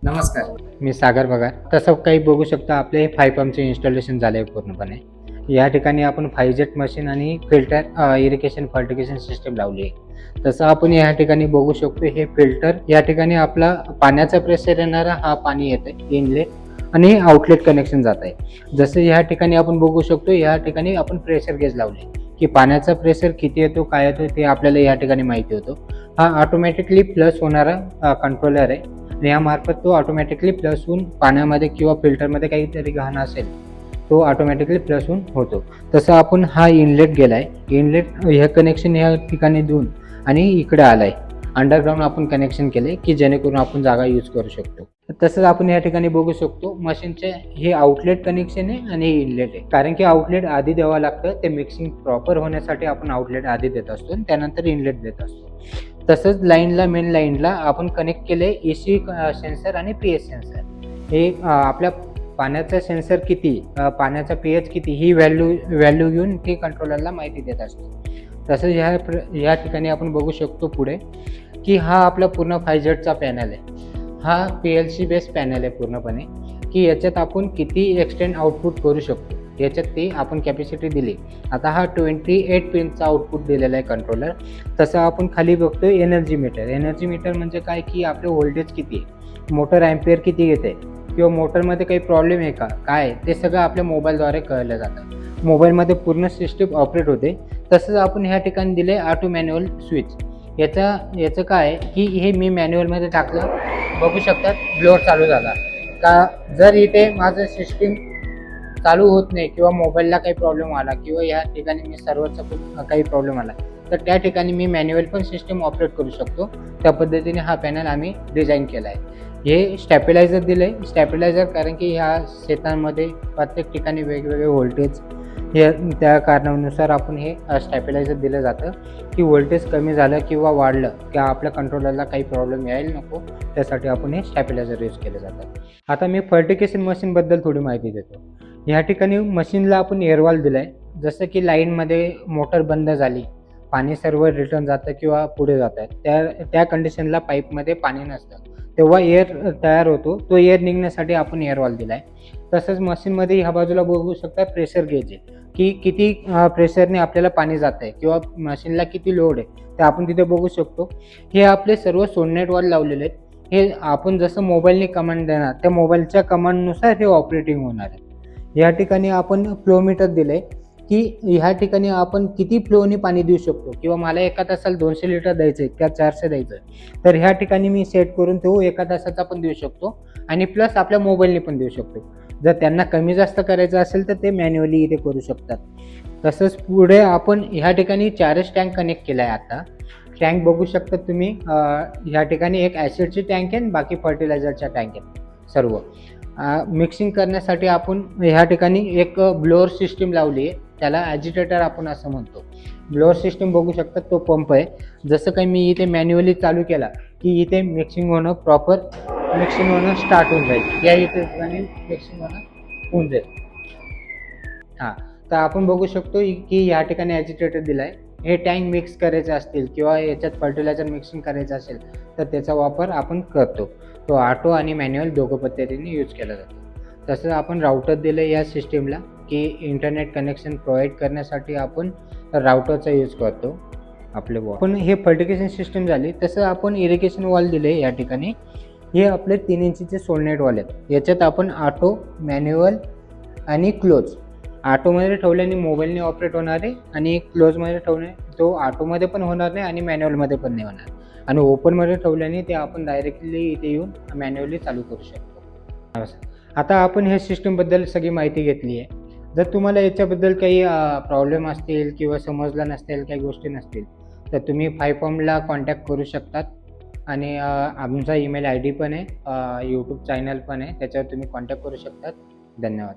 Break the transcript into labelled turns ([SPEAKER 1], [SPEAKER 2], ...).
[SPEAKER 1] नमस्कार, मी सागर पगार. तसं काही बघू शकता आपले 5 पंपचे इन्स्टॉलेशन झाले आहे पूर्णपणे. या ठिकाणी आपण 5 जेट मशीन आणि फिल्टर इरिगेशन फर्टिगेशन सिस्टम लावली आहे. तसं आपण या ठिकाणी बघू शकतो हे फिल्टर या ठिकाणी आपला पाण्याचा प्रेशर येणारा हा पाणी येते इनलेट आणि आउटलेट कनेक्शन जात आहे. जसं या ठिकाणी आपण बघू शकतो या ठिकाणी आपण प्रेशर गेज लावले की पाण्याचा प्रेशर किती येतो काय येतो ते आपल्याला या ठिकाणी माहिती होतो. हा ऑटोमॅटिकली प्लस होणारा कंट्रोलर आहे आणि यामार्फत तो ऑटोमॅटिकली प्लस होऊन पाण्यामध्ये किंवा फिल्टरमध्ये काहीतरी घाण असेल तो ऑटोमॅटिकली प्लस होऊन होतो. तसं आपण हा इनलेट गेलाय, इनलेट हे कनेक्शन या ठिकाणी देऊन आणि इकडे आलाय अंडरग्राऊंड आपण कनेक्शन केले की जेणेकरून आपण जागा यूज करू शकतो. तसंच आपण या ठिकाणी बघू शकतो मशीनचे हे आउटलेट कनेक्शन आहे आणि इनलेट आहे. कारण की आउटलेट आधी द्यावं लागतं, ते मिक्सिंग प्रॉपर होण्यासाठी आपण आउटलेट आधी देत असतो आणि त्यानंतर इनलेट देत असतो. तसंच मेन लाईनला आपण कनेक्ट केले एसी सेन्सर आणि पीएच सेन्सर. हे आपल्या पाण्याचा सेन्सर किती, पाण्याचा पीएच किती ही व्हॅल्यू घेऊन ते कंट्रोलरला माहिती देत असतो. तसंच या ठिकाणी आपण बघू शकतो पुढे की हा आपला पूर्ण 5 जेटचा पॅनल आहे. हा PLC बेस पॅनल आहे पूर्णपणे की याच्यात आपण किती एक्सटेंड आउटपुट करू शकतो याच्यात ती आपण कॅपॅसिटी दिली. आता हा 28 पिनचा आउटपुट दिलेला आहे कंट्रोलर. तसं आपण खाली बघतो एनर्जी मीटर म्हणजे काय की आपलं व्होल्टेज किती आहे, मोटर ॲम्पियर किती घेते किंवा मोटरमध्ये काही प्रॉब्लेम आहे का काय ते सगळं आपल्या मोबाईलद्वारे कळलं जातं. मोबाईलमध्ये पूर्ण सिस्टीम ऑपरेट होते. तसंच आपण ह्या ठिकाणी दिले ऑटो मॅन्युअल स्विच. याचं काय की हे मी मॅन्युअलमध्ये टाकलं, बघू शकतात ब्लोअर चालू झाला का. जर इथे माझं सिस्टीम चालू होत नाही किंवा मोबाईलला काही प्रॉब्लेम आला किंवा या ठिकाणी मी सर्व्हरचा काही प्रॉब्लेम आला तर त्या ठिकाणी मी मॅन्युअल पण सिस्टीम ऑपरेट करू शकतो. त्या पद्धतीने हा पॅनल आम्ही डिझाईन केला आहे. हे स्टॅबिलायझर दिलं आहे, स्टॅबिलायझर कारण की ह्या शेतांमध्ये प्रत्येक ठिकाणी वेगवेगळे व्होल्टेज हे त्या कारणानुसार आपण हे स्टॅबिलायझर दिलं जातं की व्होल्टेज कमी झालं किंवा वाढलं की आपल्या कंट्रोलरला काही प्रॉब्लेम यायला नको, त्यासाठी आपण हे स्टॅबिलायझर यूज केलं जातं. आता मी फर्टिगेशन मशीनबद्दल थोडी माहिती देतो. ह्या ठिकाणी मशीनला आपण एअरवॉल दिला आहे. जसं की लाईनमध्ये मोटर बंद झाली, पाणी सर्व रिटर्न जातं किंवा पुढे जातं, त्या कंडिशनला पाईपमध्ये पाणी नसतं तेव्हा एअर तयार होतो, तो एअर निघण्यासाठी आपण एअरवॉल दिला आहे. तसंच मशीनमध्ये ह्या बाजूला बघू शकता प्रेशर गेज आहे की किती प्रेशरने आपल्याला पाणी जातं आहे किंवा मशीनला किती लोड आहे ते आपण तिथे बघू शकतो. हे आपले सर्व सोलनेटवर लावलेले आहेत. हे आपण जसं मोबाईलने कमांड देणार त्या मोबाईलच्या कमांडनुसार हे ऑपरेटिंग होणार आहे. या ठिकाणी आपण फ्लोमीटर दिलं आहे की ह्या ठिकाणी आपण किती फ्लोने पाणी देऊ शकतो किंवा मला एका तासाला 200 लिटर द्यायचं आहे किंवा 400 द्यायचं आहे तर ह्या ठिकाणी मी सेट करून तो एका तासाचा पण देऊ शकतो आणि प्लस आपल्या मोबाईलने पण देऊ शकतो. जर त्यांना कमी जास्त करायचं असेल तर ते मॅन्युअली इथे करू शकतात. तसंच पुढे आपण ह्या ठिकाणी 4च टँक कनेक्ट केला आहे. आता टँक बघू शकता तुम्ही, ह्या ठिकाणी एक ॲसिडची टँक आहे, बाकी फर्टिलायझरच्या टँक आहेत सर्व. मिक्सिंग करण्यासाठी आपण ह्या ठिकाणी एक ब्लोअर सिस्टीम लावली आहे, त्याला ॲजिटेटर आपण असं म्हणतो. ब्लोअर सिस्टीम बघू शकता तो पंप आहे. जसं काही मी इथे मॅन्युअली चालू केला की इथे मिक्सिंग होणं स्टार्ट होऊन जाईल, या इथे ठिकाणी मिक्सिंग होणं होऊन जाईल. हां, तर आपण बघू शकतो की या ठिकाणी ॲजिटेटर दिला आहे. हे टँक मिक्स करायचे असतील किंवा याच्यात फर्टिलायझर मिक्सिंग करायचं असेल तर त्याचा वापर आपण करतो. तो ऑटो आणि मॅन्युअल दोघं पद्धतीने यूज केला जातो. तसंच आपण राउटर दिलं या सिस्टीमला की इंटरनेट कनेक्शन प्रोव्हाइड करण्यासाठी आपण राउटरचा यूज करतो आपले वॉल. पण हे फर्टिगेशन सिस्टीम झाली. तसं आपण इरिगेशन वॉल दिले या ठिकाणी. हे आपले 3 इंचीचे सोलनेट वॉल आहेत. याच्यात आपण ऑटो, मॅन्युअल आणि क्लोज. ऑटोमध्ये ठेवल्याने मोबाईलने ऑपरेट होणार आहे आणि क्लोजमध्ये ठेवणे तो ऑटोमध्ये पण होणार नाही आणि मॅन्युअलमध्ये पण नाही होणार. आणि ओपनमध्ये ठेवल्याने ते आपण डायरेक्टली इथे येऊन मॅन्युअली चालू करू शकतो. आता आपण ह्या सिस्टीमबद्दल सगळी माहिती घेतली आहे. जर तुम्हाला याच्याबद्दल काही प्रॉब्लेम असतील किंवा समजलं नसतील, काही गोष्टी नसतील तर तुम्ही 5 पंपला कॉन्टॅक्ट करू शकतात आणि आमचा ईमेल ID पण आहे, यूट्यूब चॅनल पण आहे, त्याच्यावर तुम्ही कॉन्टॅक्ट करू शकतात. धन्यवाद.